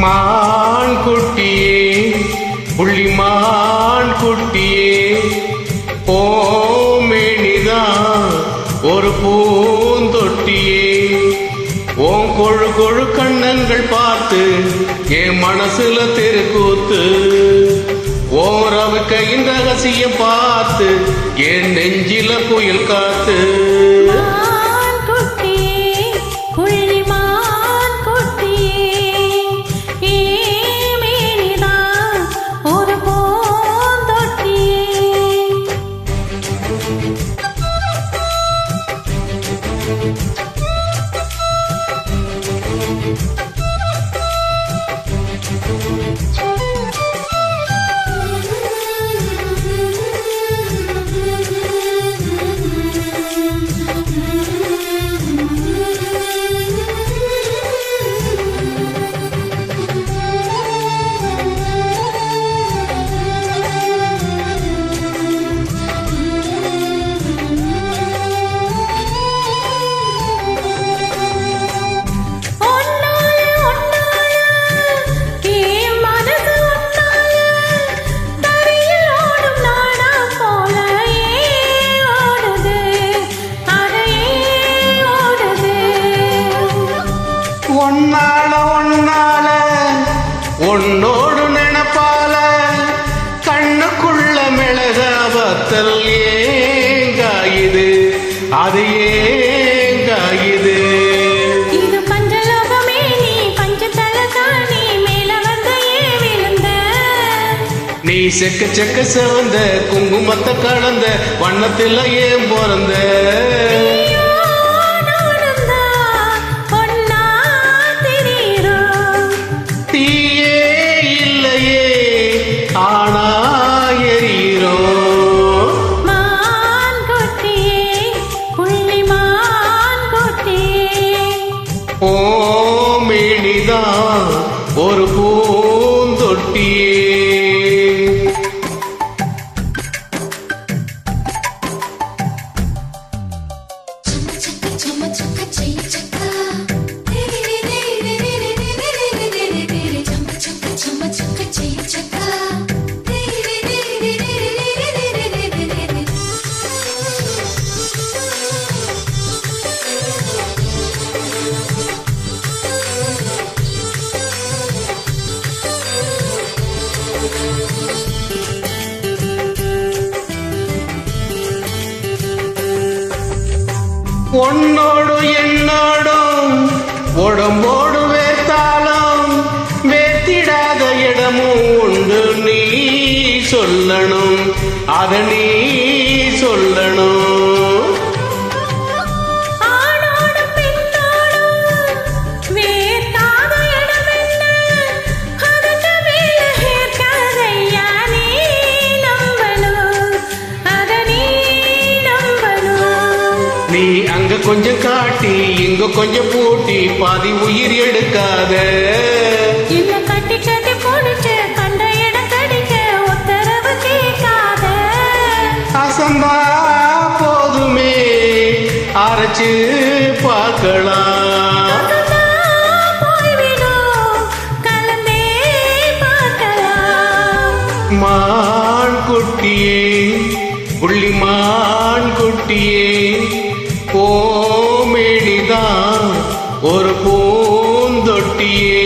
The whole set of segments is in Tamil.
மான் குட்டியே புள்ளிமான் குட்டியே ஓமேனிதான் ஒரு பூந்தொட்டியே ஓம் கொழு கொழு கண்ணங்கள் பார்த்து என் மனசுல தெருக்கூத்து ஓரவு கையின் ரகசியம் பார்த்து என் நெஞ்சில புயல் காத்து ஒன்னால உன்னோடு நினைப்பால கண்ணுக்குள்ள மிளகாபத்தல் ஏங்காயுது அது ஏங்காயுது இது பஞ்சலோகமே நீ பஞ்சதலகாணி மேல வந்து விழுந்த நீ செக்க செக்க செவந்த குங்குமத்தை கலந்த வண்ணத்தில் ஏன் பிறந்த ஓமேனிதான் ஒரு பூந்தொட்டியே உன்னோடு என்னோடும் உடம்போடு வேர்த்தாலும் வேத்திடாத இடமும் உண்டு நீ சொல்லணும் அத நீ சொல்லணும் நீ அங்க கொஞ்சம் காட்டி இங்க கொஞ்சம் பூட்டி பாதி உயிர் எடுக்காத இல்ல கட்டி கட்டி போடுச்சு கண்ட இடம் கடிக்க உத்தரவு கேட்காத அசந்தா போதுமே அரைச்சு பார்க்கலாம் மான் குட்டியே புள்ளிமான் குட்டியே ஓமேனிதான் ஒரு பூந்தொட்டியே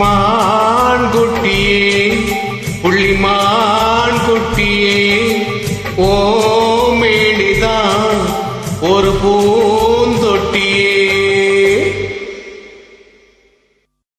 மான் குட்டியே புள்ளிமான் குட்டியே ஓ